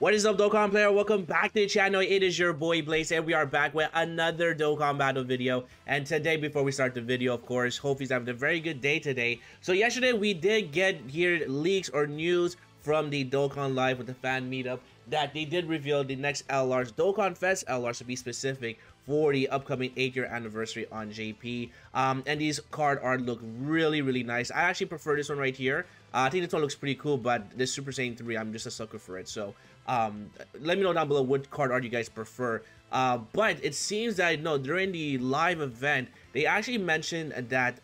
What is up, Dokkan player? Welcome back to the channel. It is your boy Blaze, and we are back with another Dokkan battle video. And today, before we start the video, of course, hope he's having a very good day today. So yesterday, we did get here leaks or news from the Dokkan Live with the fan meetup that they did reveal the next LRs, Dokkan Fest LRs to be specific, for the upcoming 8-year anniversary on JP. And these card art look really nice. I actually prefer this one right here. I think this one looks pretty cool, but this Super Saiyan 3, I'm just a sucker for it. So let me know down below what card art you guys prefer. But it seems that during the live event, they actually mentioned that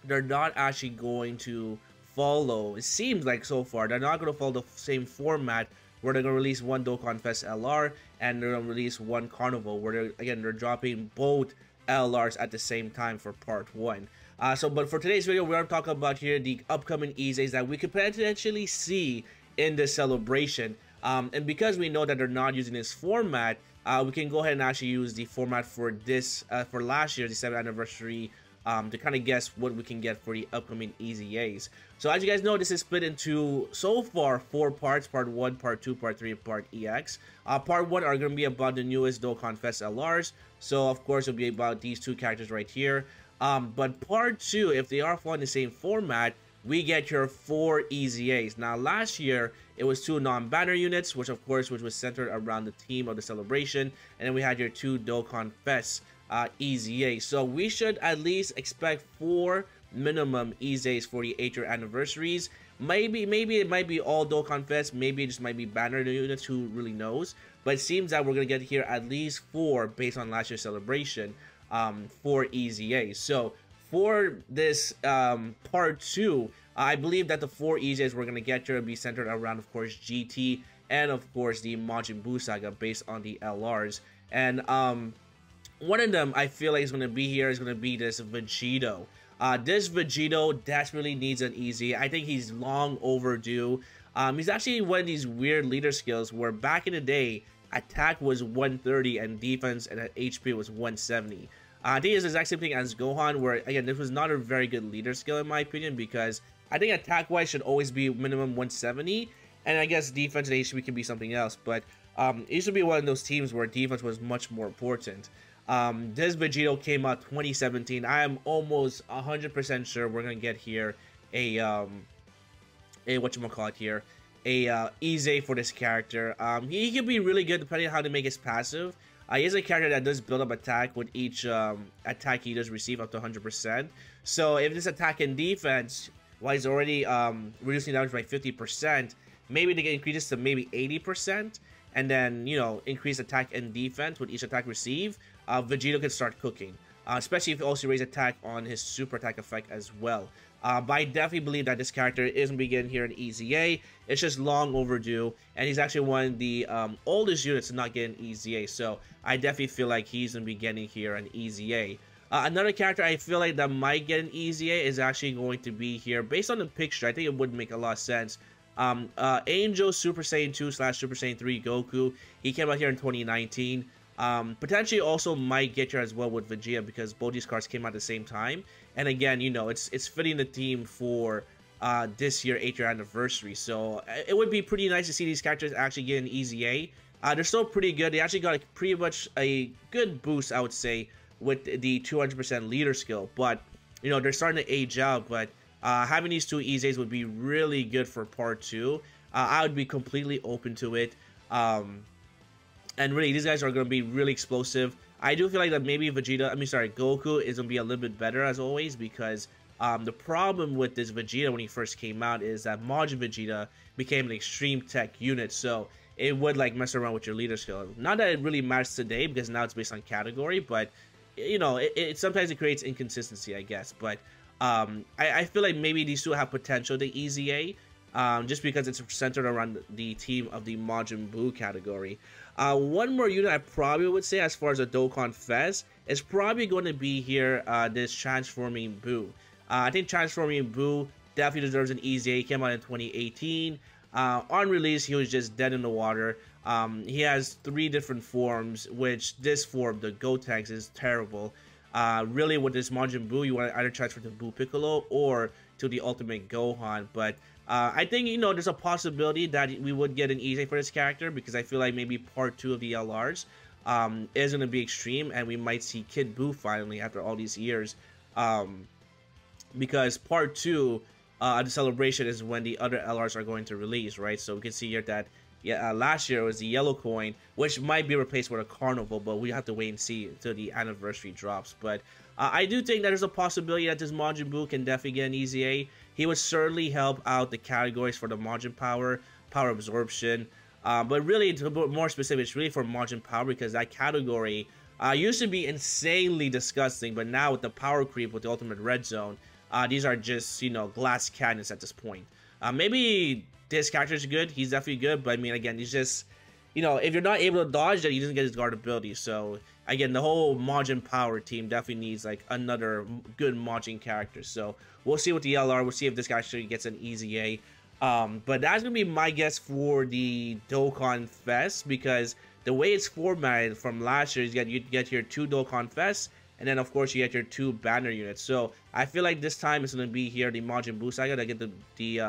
they're not actually going to follow, it seems like so far, they're not going to follow the same format where they're going to release one Dokkan Fest LR and they're going to release one Carnival, where they're dropping both LRs at the same time for part 1. But for today's video, we're going to talk about here the upcoming EZs that we could potentially see in this celebration. And because we know that they're not using this format, we can go ahead and actually use the format for this for last year, the 7th anniversary, to kind of guess what we can get for the upcoming EZAs. So as you guys know, this is split into, so far, 4 parts: Part 1, Part 2, Part 3, and Part EX. Part 1 are going to be about the newest Dokkan Fest LRs, so of course it'll be about these 2 characters right here. But Part 2, if they are following the same format, we get your 4 EZAs. Now last year, it was 2 non-banner units, which was centered around the theme of the celebration, and then we had your 2 Dokkan Fest EZAs. So we should at least expect 4 minimum EZAs for the 8-year anniversaries. Maybe it might be all Dokkan Fest, maybe it just might be banner units, who really knows. But it seems that we're gonna get here at least 4 based on last year's celebration, 4 EZAs. So for this part 2, I believe that the 4 EZAs we're gonna get here will be centered around, of course, GT and of course the Majin Buu saga based on the LRs. And one of them I feel like is gonna be here is gonna be this Vegito. This Vegito desperately needs an EZ. I think he's long overdue. He's actually one of these weird leader skills where back in the day, attack was 130 and defense and HP was 170. I think it's the exact same thing as Gohan, where again, this was not a very good leader skill in my opinion, because I think attack wise should always be minimum 170, and I guess defense and HP can be something else. But it used to be one of those teams where defense was much more important. This Vegito came out 2017. I am almost 100% sure we're gonna get here a whatchamacallit here, a EZ for this character. He can be really good depending on how to make his passive. He is a character that does build up attack with each attack he does receive up to 100%. So if this attack and defense, while he's already reducing damage by 50%, maybe they can increase this to maybe 80%, and then increase attack and defense with each attack received. Vegito can start cooking, especially if you also raise attack on his super attack effect as well. But I definitely believe that this character isn't beginning here in EZA. It's just long overdue, and he's actually one of the oldest units to not get an EZA. So I definitely feel like he's gonna be getting here an EZA. Another character I feel like that might get an EZA is actually going to be here, based on the picture. I think it would make a lot of sense. Angel Super Saiyan 2 / Super Saiyan 3 Goku. He came out here in 2019. Potentially also might get here as well with Vegeta, because both these cards came out at the same time. And again, it's fitting the theme for this year 8-year anniversary. So it would be pretty nice to see these characters actually get an EZA. They're still pretty good. They actually got pretty much a good boost, I would say, with the 200% leader skill. But they're starting to age out. But having these 2 EZAs would be really good for part 2. I would be completely open to it. And really, these guys are going to be really explosive. I do feel like that maybe Goku is going to be a little bit better as always, because the problem with this Vegeta when he first came out is that Majin Vegeta became an extreme tech unit, so it would mess around with your leader skill. Not that it really matters today, because now it's based on category, but it sometimes it creates inconsistency, I guess. But I feel like maybe these 2 have potential to EZA. Just because it's centered around the team of the Majin Buu category. One more unit I probably would say as far as a Dokkan Fest is probably going to be here, this Transforming Buu. I think Transforming Buu definitely deserves an EZA. He came out in 2018. On release, he was just dead in the water. He has 3 different forms, which this form, the Gotenks, is terrible. Really, with this Majin Buu, you want to either transfer to Buu Piccolo or to the Ultimate Gohan. But I think, you know, there's a possibility that we would get an easy for this character, because I feel like maybe part 2 of the LRs is going to be extreme, and we might see Kid Buu finally after all these years, because part 2 the celebration is when the other LRs are going to release, right? So we can see here that last year was the yellow coin, which might be replaced with a carnival, but we have to wait and see until the anniversary drops. But I do think that there's a possibility that this Majin Buu can definitely get an easy A. He would certainly help out the categories for the Majin Power, Power Absorption, but really, to be more specific, it's really for Majin Power, because that category used to be insanely disgusting, but now with the power creep with the Ultimate Red Zone, these are just, you know, glass cannons at this point. Maybe this character is good, he's definitely good, but I mean, again, he's just, you know, if you're not able to dodge, then he doesn't get his guard ability. So again, the whole Majin Power team definitely needs like another good Majin character. So we'll see with the LR, we'll see if this guy actually gets an easy A. But that's gonna be my guess for the Dokkan Fest, because the way it's formatted from last year is you get your 2 Dokkan Fests, and then of course you get your 2 banner units. So I feel like this time it's gonna be here the Majin Buu Saga that get the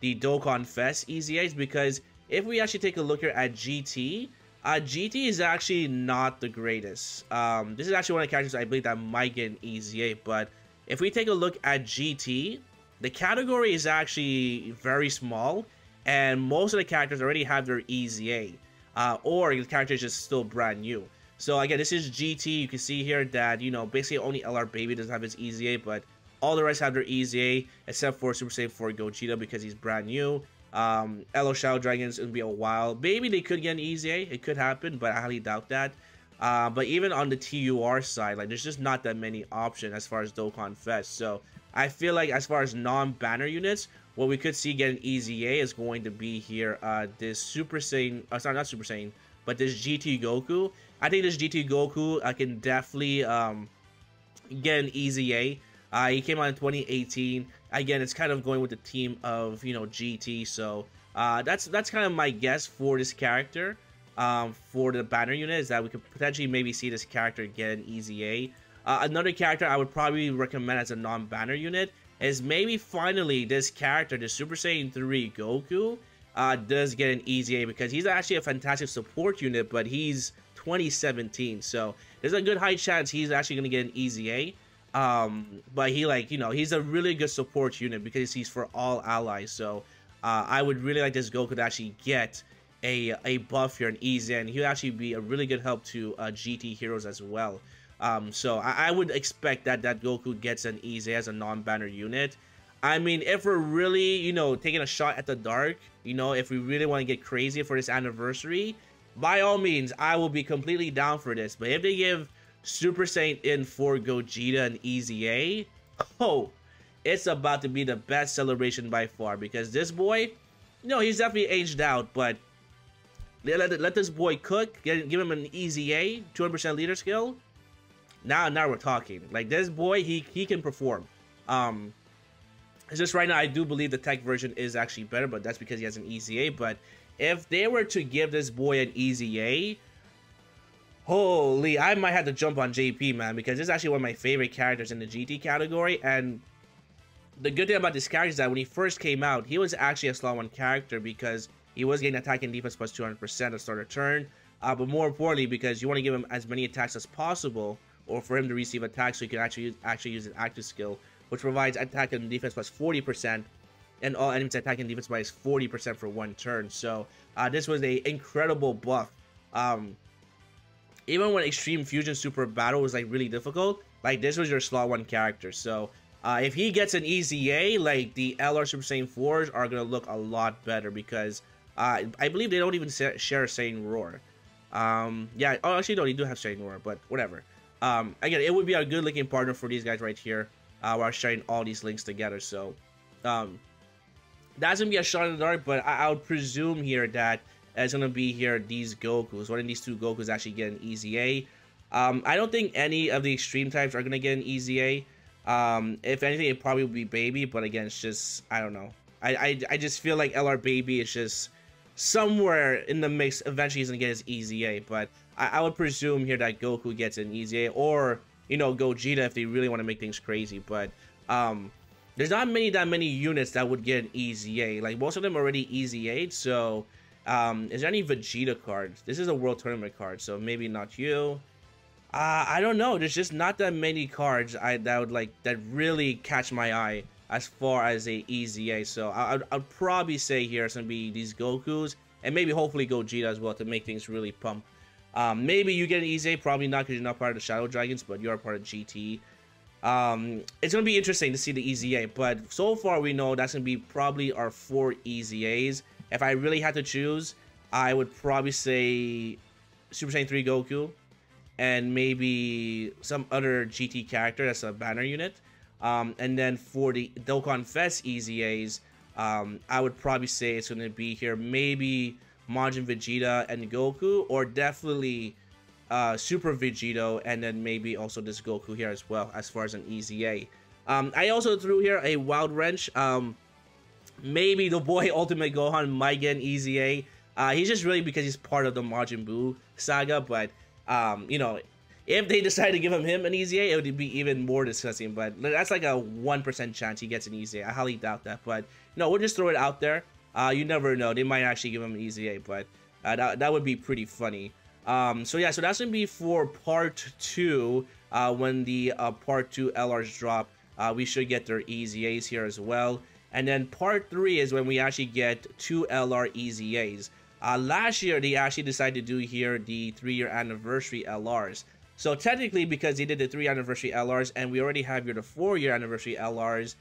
Dokkan Fest easy A's, because if we actually take a look here at GT, GT is actually not the greatest. This is actually one of the characters I believe that might get an easy A, but if we take a look at GT, the category is actually very small, and most of the characters already have their easy A, or the character is just still brand new. So again, this is GT. You can see here that, you know, basically only LR Baby doesn't have his easy A, but all the rest have their easy A, except for Super Saiyan 4 Gogeta, because he's brand new. LO Shadow Dragons, it'll be a while. Maybe they could get an easy A. It could happen, but I highly doubt that. But even on the TUR side, like, there's just not that many options as far as Dokkan Fest. So I feel like as far as non-banner units, what we could see get an easy A is going to be here this Super Saiyan, sorry, not Super Saiyan, but this GT Goku. I think this GT Goku can definitely get an easy A. He came out in 2018. Again, it's kind of going with the team of, you know, GT. So that's kind of my guess for this character. For the banner unit, is that we could potentially maybe see this character get an easy A. Another character I would probably recommend as a non-banner unit is maybe finally this character, the Super Saiyan 3 Goku, does get an easy A, because he's actually a fantastic support unit, but he's 2017, so there's a good high chance he's actually going to get an easy A. But he, like, you know, he's a really good support unit because he's for all allies. So I would really like this Goku to actually get a buff here, an easy, and he would actually be a really good help to GT heroes as well. So I would expect that Goku gets an easy as a non-banner unit. I mean, if we're really, you know, taking a shot at the dark, you know, if we really want to get crazy for this anniversary, by all means, I will be completely down for this. But if they give Super Saiyan 4 Gogeta an easy A, oh, it's about to be the best celebration by far, because this boy, you know, he's definitely aged out, but let this boy cook, give him an easy A, 200% leader skill. Now we're talking. Like, this boy, he can perform. It's just right now I do believe the tech version is actually better, but that's because he has an easy A. But if they were to give this boy an easy A, holy, I might have to jump on JP, man, because this is actually one of my favorite characters in the GT category. And the good thing about this character is that when he first came out, he was actually a slot 1 character, because he was getting attack and defense plus 200% to start a turn. But more importantly, because you want to give him as many attacks as possible, or for him to receive attacks so he can actually use an active skill, which provides attack and defense plus 40%, and all enemies attack and defense minus 40% for 1 turn. So this was an incredible buff. Even when Extreme Fusion Super Battle was like really difficult, like, this was your slot 1 character. So if he gets an easy A, like, the LR Super Saiyan 4s are gonna look a lot better, because I believe they don't even share Saiyan Roar. Yeah, oh, actually no, they do have Saiyan Roar, but whatever. Again, it would be a good looking partner for these guys right here, while sharing all these links together. So that's gonna be a shot in the dark, but I would presume here that it's gonna be here these Gokus. One of these 2 Gokus actually get an easy A. I don't think any of the extreme types are gonna get an easy A. If anything, it probably would be Baby, but again, it's just, I don't know. I just feel like LR Baby is just somewhere in the mix. Eventually he's gonna get his easy A, but I would presume here that Goku gets an easy A, or, you know, Gogeta if they really want to make things crazy. But there's not that many units that would get an EZA. Like, most of them are already EZA'd, so is there any Vegeta cards? This is a World Tournament card, so maybe not you. I don't know. There's just not that many cards that really catch my eye as far as a EZA. So I'd probably say here it's gonna be these Gokus and maybe hopefully Gogeta as well to make things really pump. Maybe you get an EZA, probably not because you're not part of the Shadow Dragons, but you are part of GT. It's gonna be interesting to see the EZA, but so far we know that's gonna be probably our 4 EZAs. If I really had to choose, I would probably say Super Saiyan 3 Goku and maybe some other GT character that's a banner unit. And then for the Dokkan Fest EZAs, I would probably say it's going to be here maybe Majin Vegeta and Goku, or definitely Super Vegito, and then maybe also this Goku here as well as far as an EZA. I also threw here a Wild Wrench. Maybe the boy Ultimate Gohan might get an EZA. He's just really because he's part of the Majin Buu saga, but you know, if they decide to give him an EZA, it would be even more disgusting. But that's like a 1% chance he gets an EZA. I highly doubt that. But you know, we'll just throw it out there. You never know. They might actually give him an EZA, but that would be pretty funny. So yeah, so that's gonna be for part 2. When the part 2 LRs drop, we should get their EZAs here as well. And then part 3 is when we actually get 2 LR EZAs. Last year, they actually decided to do here the 3-year anniversary LRs. So technically, because they did the 3-year anniversary LRs and we already have here the 4-year anniversary LRs,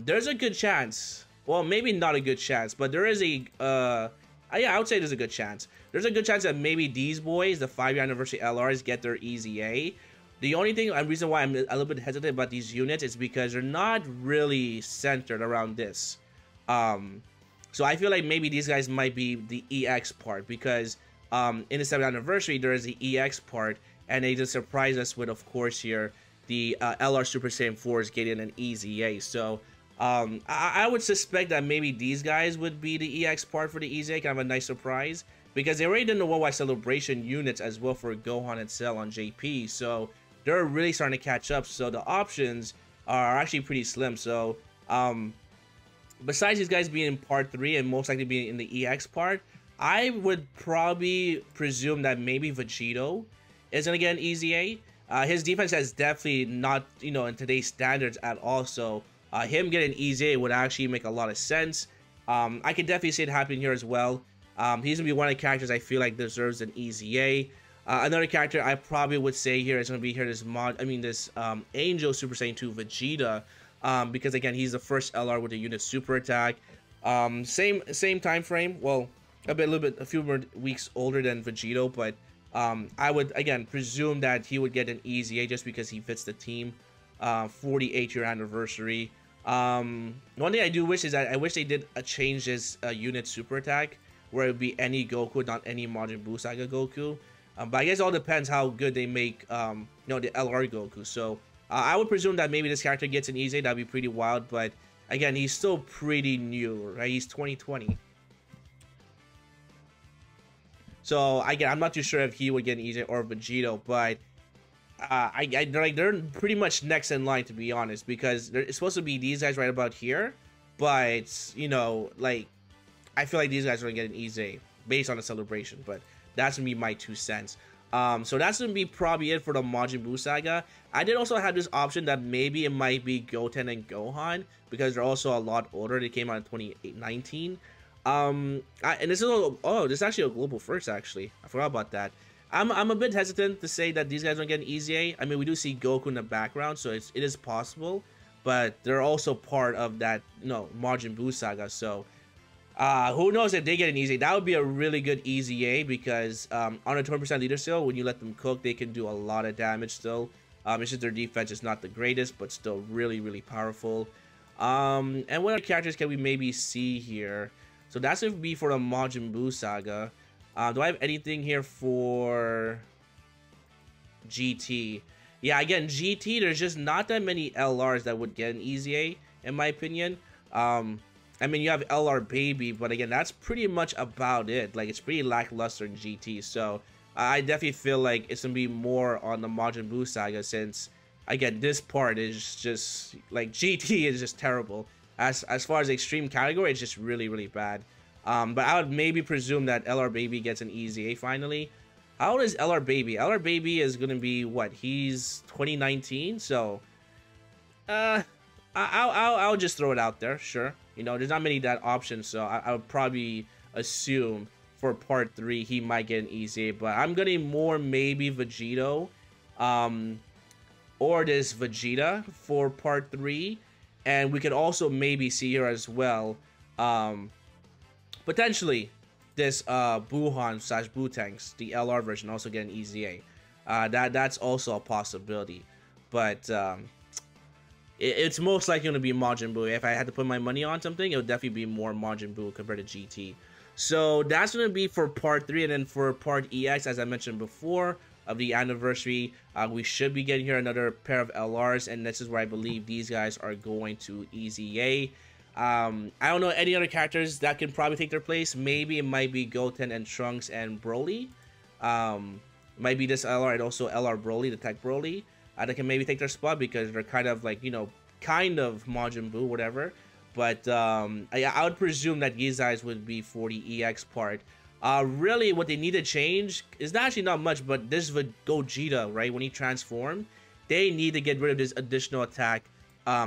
there's a good chance. Well, maybe not a good chance, but there is a, yeah, I would say there's a good chance. There's a good chance that maybe these boys, the 5-year anniversary LRs, get their EZA. The only thing, and reason why I'm a little bit hesitant about these units is because they're not really centered around this. So I feel like maybe these guys might be the EX part, because in the 7th anniversary, there is the EX part, and they just surprise us with, of course, here, the LR Super Saiyan 4s getting an EZA. So I would suspect that maybe these guys would be the EX part for the EZA, kind of a nice surprise, because they already did the Worldwide Celebration units as well for Gohan and Cell on JP, so they're really starting to catch up. So the options are actually pretty slim. So besides these guys being in part 3 and most likely being in the EX part, I would probably presume that maybe Vegito is going to get an EZA. His defense has definitely not, you know, in today's standards at all. So him getting an EZA would actually make a lot of sense. I could definitely see it happening here as well. He's going to be one of the characters I feel like deserves an EZA. Another character I probably would say here is going to be here this Angel Super Saiyan 2 Vegeta. Because again, he's the first LR with a unit super attack. Same time frame. Well, a few more weeks older than Vegito, but I would again presume that he would get an EZA just because he fits the team. 48-year anniversary. One thing I do wish is that I wish they did change this unit super attack where it would be any Goku, not any Majin Buu Saga Goku. But I guess it all depends how good they make you know, the LR Goku. So I would presume that maybe this character gets an EZA. That'd be pretty wild, but again, he's still pretty new, right? He's 2020. So again, I'm not too sure if he would get an EZA or Vegito, but they're pretty much next in line, to be honest, because it's supposed to be these guys right about here, but you know, like, I feel like these guys are gonna get an EZA based on the celebration, but that's gonna be my 2 cents. So that's gonna be probably it for the Majin Buu saga. I did also have this option that maybe it might be Goten and Gohan, because they're also a lot older. They came out in 2019. And this is this is actually a global first. Actually, I forgot about that. I'm a bit hesitant to say that these guys don't get an EZA. I mean, we do see Goku in the background, so it is possible, but they're also part of that, you know, Majin Buu saga. So who knows if they get an EZA? That would be a really good EZA, because on a 20% leader still, when you let them cook, they can do a lot of damage still. It's just their defense is not the greatest, but still really, really powerful. And what other characters can we maybe see here? So that's going to be for the Majin Buu saga. Do I have anything here for GT? Yeah, again, GT, there's just not that many LRs that would get an EZA, in my opinion. I mean, you have LR Baby, but again, that's pretty much about it. Like, it's pretty lackluster in GT, so I definitely feel like it's going to be more on the Majin Buu saga, since again, this part is just like GT is just terrible. As far as the extreme category, it's just really bad. But I would maybe presume that LR Baby gets an easy A finally. How old is LR Baby? LR Baby is gonna be what? He's 2019, so I'll just throw it out there. Sure, you know, there's not many that options, so I would probably assume for part 3 he might get an easy A, but I'm gonna more maybe Vegito, or this Vegeta for part 3, and we could also maybe see here as well, potentially this Buhan / Butanks, the LR version, also get an easy A. That's also a possibility, but it's most likely going to be Majin Buu. If I had to put my money on something, it would definitely be more Majin Buu compared to GT. So that's going to be for part 3, and then for part EX, as I mentioned before, of the anniversary, we should be getting here another pair of LRs, and this is where I believe these guys are going to easy A. I don't know any other characters that can probably take their place. Maybe it might be Goten and Trunks and Broly. Might be this LR and also LR Broly, the Tech Broly, that can maybe take their spot because they're kind of like, you know, kind of Majin Buu, whatever. But I would presume that these guys would be for the EX part. Really, what they need to change is actually not much, but this Gogeta, right, when he transformed, they need to get rid of this additional attack.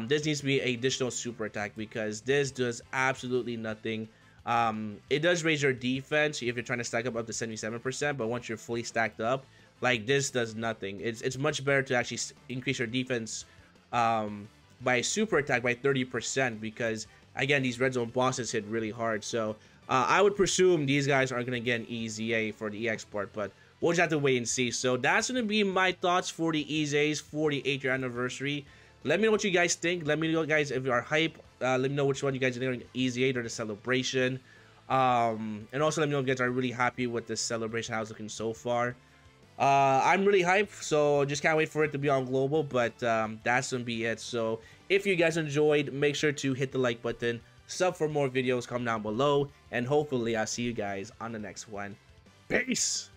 This needs to be an additional super attack because this does absolutely nothing. It does raise your defense if you're trying to stack up to 77%, but once you're fully stacked up, like, this does nothing. It's much better to actually increase your defense by super attack by 30% because, again, these red zone bosses hit really hard. So I would presume these guys are going to get an easy A for the EX part, but we'll just have to wait and see. So that's going to be my thoughts for the easy A's for the 8th year anniversary. Let me know what you guys think. Let me know, guys, if you are hype. Let me know which one you guys are doing, easy 8 or the celebration. And also let me know if you guys are really happy with this celebration, how it's looking so far. I'm really hyped, so just can't wait for it to be on global, but that's gonna be it. So if you guys enjoyed, make sure to hit the like button, sub for more videos, comment down below, and hopefully I'll see you guys on the next one. Peace.